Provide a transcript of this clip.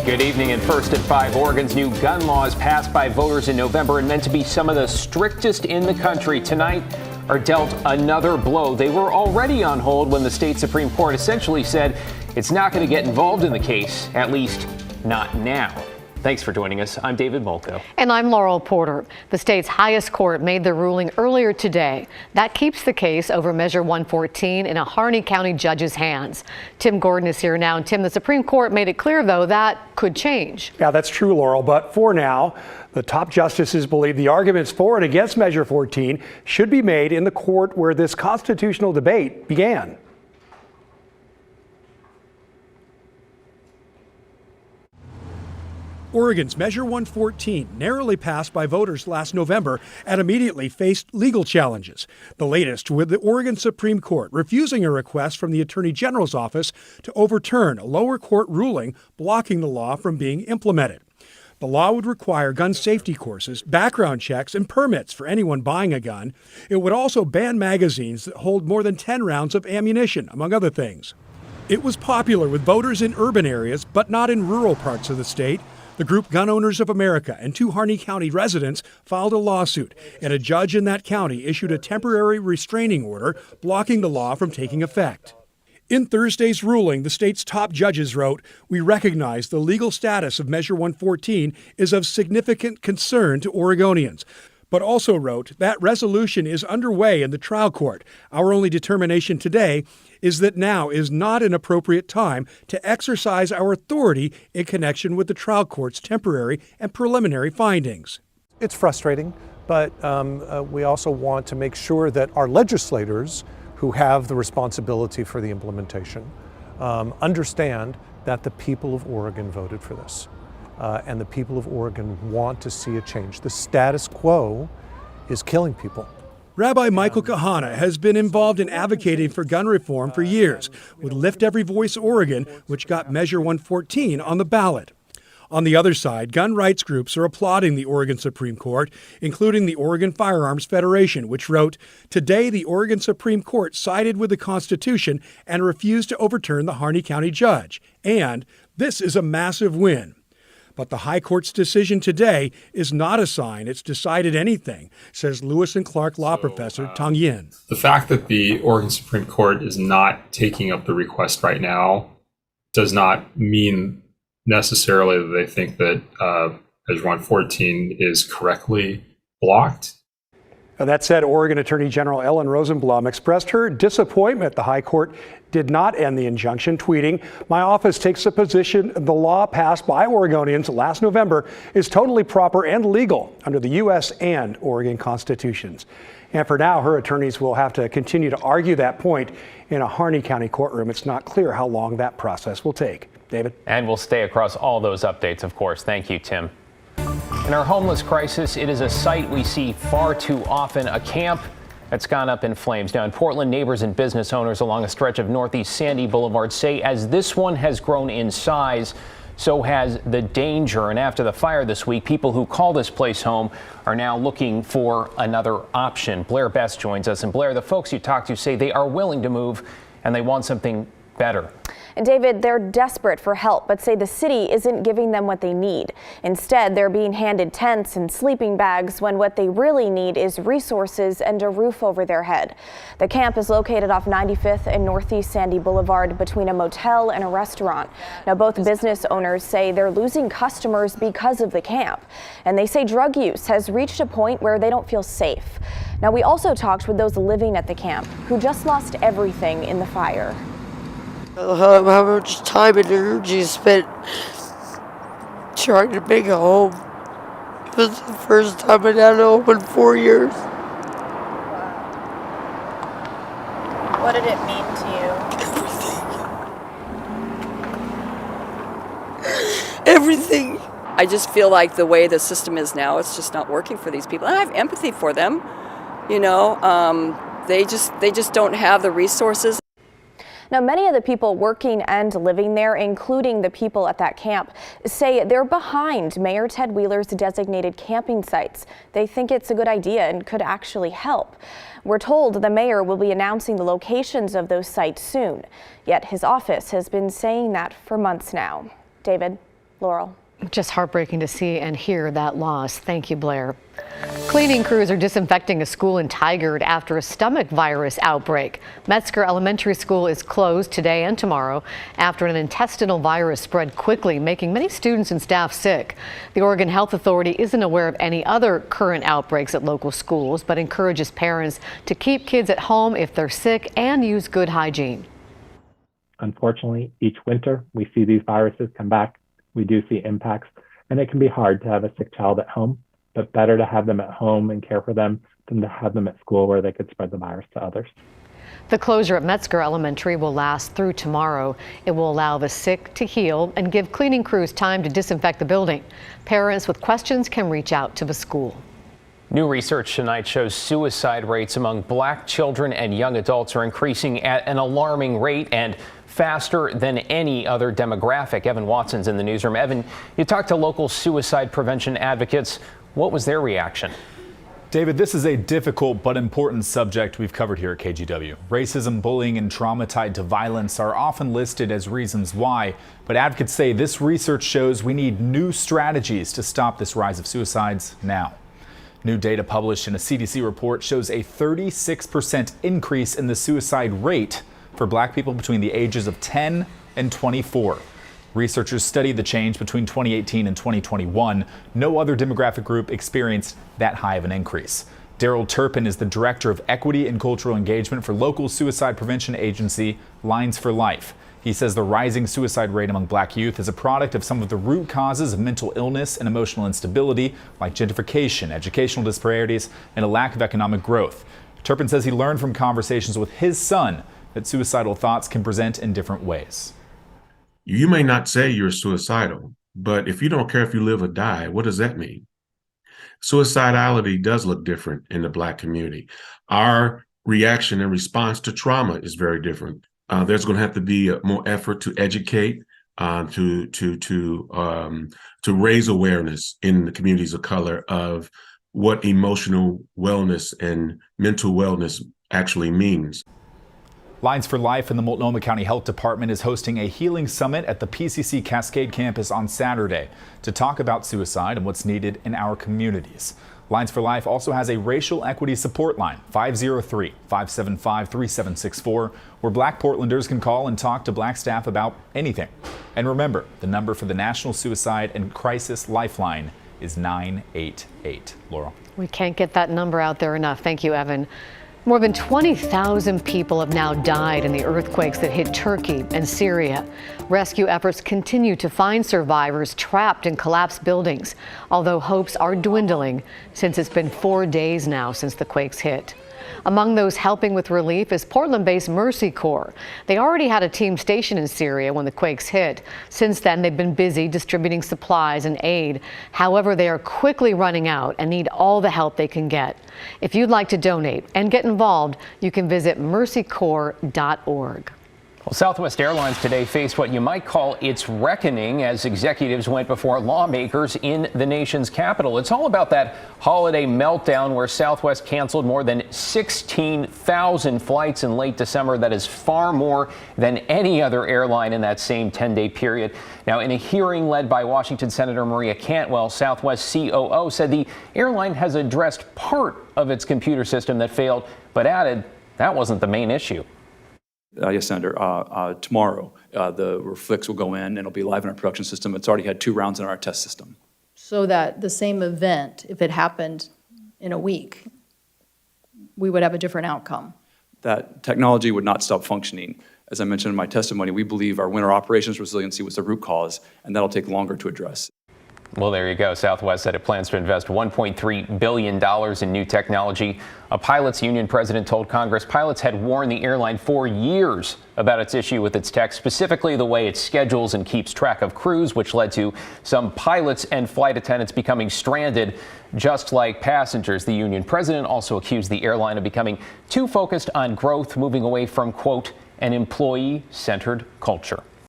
Good evening. And first at 5, Oregon's new gun laws passed by voters in November and meant to be some of the strictest in the country tonight are dealt another blow. They were already on hold when the state Supreme Court essentially said it's not going to get involved in the case, at least not now. Thanks for joining us. I'm David Molko. And I'm Laurel Porter. The state's highest court made the ruling earlier today. That keeps the case over Measure 114 in a Harney County judge's hands. Tim Gordon is here now. And Tim, the Supreme Court made it clear, though, that could change. Yeah, that's true, Laurel. But for now, the top justices believe the arguments for and against Measure 14 should be made in the court where this constitutional debate began. Oregon's Measure 114 narrowly passed by voters last November and immediately faced legal challenges. The latest with the Oregon Supreme Court refusing a request from the Attorney General's office to overturn a lower court ruling blocking the law from being implemented. The law would require gun safety courses, background checks, and permits for anyone buying a gun. It would also ban magazines that hold more than 10 rounds of ammunition, among other things. It was popular with voters in urban areas, but not in rural parts of the state. The group Gun Owners of America and 2 Harney County residents filed a lawsuit, and a judge in that county issued a temporary restraining order blocking the law from taking effect. In Thursday's ruling, the state's top judges wrote, "We recognize the legal status of Measure 114 is of significant concern to Oregonians," but also wrote that resolution is underway in the trial court. Our only determination today is that now is not an appropriate time to exercise our authority in connection with the trial court's temporary and preliminary findings. It's frustrating, but we also want to make sure that our legislators, who have the responsibility for the implementation, understand that the people of Oregon voted for this. And the people of Oregon want to see a change. The status quo is killing people. Rabbi Michael Kahana has been involved in advocating for gun reform for years with Lift Every Voice Oregon, which got Measure 114 on the ballot. On the other side, gun rights groups are applauding the Oregon Supreme Court, including the Oregon Firearms Federation, which wrote, "Today, the Oregon Supreme Court sided with the Constitution and refused to overturn the Harney County judge. And this is a massive win." But the High Court's decision today is not a sign it's decided anything, says Lewis and Clark law professor Tong Yin. The fact that the Oregon Supreme Court is not taking up the request right now does not mean necessarily that they think that Measure 114 is correctly blocked. That said, Oregon Attorney General Ellen Rosenblum expressed her disappointment the High Court did not end the injunction, tweeting, "My office takes the position the law passed by Oregonians last November is totally proper and legal under the U.S. and Oregon constitutions." And for now, her attorneys will have to continue to argue that point in a Harney County courtroom. It's not clear how long that process will take. David? And we'll stay across all those updates, of course. Thank you, Tim. In our homeless crisis, it is a sight we see far too often, a camp that's gone up in flames. Now in Portland, neighbors and business owners along a stretch of Northeast Sandy Boulevard say as this one has grown in size, so has the danger. And after the fire this week, people who call this place home are now looking for another option. Blair Best joins us. And Blair, the folks you talk to say they are willing to move and they want something better. And David, they're desperate for help, but say the city isn't giving them what they need. Instead, they're being handed tents and sleeping bags when what they really need is resources and a roof over their head. The camp is located off 95th and Northeast Sandy Boulevard between a motel and a restaurant. Now, both business owners say they're losing customers because of the camp. And they say drug use has reached a point where they don't feel safe. Now, we also talked with those living at the camp who just lost everything in the fire. How much time and energy is spent trying to make a home. It was the first time I'd had a home in 4 years. What did it mean to you? Everything. I just feel like the way the system is now, it's just not working for these people. And I have empathy for them. You know, they just don't have the resources. Now, many of the people working and living there, including the people at that camp, say they're behind Mayor Ted Wheeler's designated camping sites. They think it's a good idea and could actually help. We're told the mayor will be announcing the locations of those sites soon. Yet his office has been saying that for months now. David? Laurel. Just heartbreaking to see and hear that loss. Thank you, Blair. Cleaning crews are disinfecting a school in Tigard after a stomach virus outbreak. Metzger Elementary School is closed today and tomorrow after an intestinal virus spread quickly, making many students and staff sick. The Oregon Health Authority isn't aware of any other current outbreaks at local schools, but encourages parents to keep kids at home if they're sick and use good hygiene. Unfortunately, each winter we see these viruses come back. We do see impacts, and it can be hard to have a sick child at home, but better to have them at home and care for them than to have them at school where they could spread the virus to others. The closure at Metzger Elementary will last through tomorrow. It will allow the sick to heal and give cleaning crews time to disinfect the building. Parents with questions can reach out to the school. New research tonight shows suicide rates among Black children and young adults are increasing at an alarming rate and faster than any other demographic. Evan Watson's in the newsroom. Evan, you talked to local suicide prevention advocates. What was their reaction? David, this is a difficult but important subject we've covered here at KGW. Racism, bullying, and trauma tied to violence are often listed as reasons why, but advocates say this research shows we need new strategies to stop this rise of suicides now. New data published in a CDC report shows a 36% increase in the suicide rate for Black people between the ages of 10 and 24. Researchers studied the change between 2018 and 2021. No other demographic group experienced that high of an increase. Daryl Turpin is the Director of Equity and Cultural Engagement for local suicide prevention agency Lines for Life. He says the rising suicide rate among Black youth is a product of some of the root causes of mental illness and emotional instability, like gentrification, educational disparities, and a lack of economic growth. Turpin says he learned from conversations with his son that suicidal thoughts can present in different ways. You may not say you're suicidal, but if you don't care if you live or die, what does that mean? Suicidality does look different in the Black community. Our reaction and response to trauma is very different. There's going to have to be more effort to educate, to raise awareness in the communities of color of what emotional wellness and mental wellness actually means. Lines for Life and the Multnomah County Health Department is hosting a healing summit at the PCC Cascade campus on Saturday to talk about suicide and what's needed in our communities. Lines for Life also has a racial equity support line, 503-575-3764, where Black Portlanders can call and talk to Black staff about anything. And remember, the number for the National Suicide and Crisis Lifeline is 988. Laurel. We can't get that number out there enough. Thank you, Evan. More than 20,000 people have now died in the earthquakes that hit Turkey and Syria. Rescue efforts continue to find survivors trapped in collapsed buildings, although hopes are dwindling since it's been 4 days now since the quakes hit. Among those helping with relief is Portland-based Mercy Corps. They already had a team stationed in Syria when the quakes hit. Since then, they've been busy distributing supplies and aid. However, they are quickly running out and need all the help they can get. If you'd like to donate and get involved, you can visit mercycorps.org. Well, Southwest Airlines today faced what you might call its reckoning as executives went before lawmakers in the nation's capital. It's all about that holiday meltdown where Southwest canceled more than 16,000 flights in late December. That is far more than any other airline in that same 10-day period. Now, in a hearing led by Washington Senator Maria Cantwell, Southwest COO said the airline has addressed part of its computer system that failed, but added that wasn't the main issue. Yes, Senator. Tomorrow, the reflex will go in and it'll be live in our production system. It's already had 2 rounds in our test system. So that the same event, if it happened in a week, we would have a different outcome. That technology would not stop functioning. As I mentioned in my testimony, we believe our winter operations resiliency was the root cause, and that'll take longer to address. Well, there you go. Southwest said it plans to invest $1.3 billion in new technology. A pilots union president told Congress pilots had warned the airline for years about its issue with its tech, specifically the way it schedules and keeps track of crews, which led to some pilots and flight attendants becoming stranded, just like passengers. The union president also accused the airline of becoming too focused on growth, moving away from, quote, an employee-centered culture.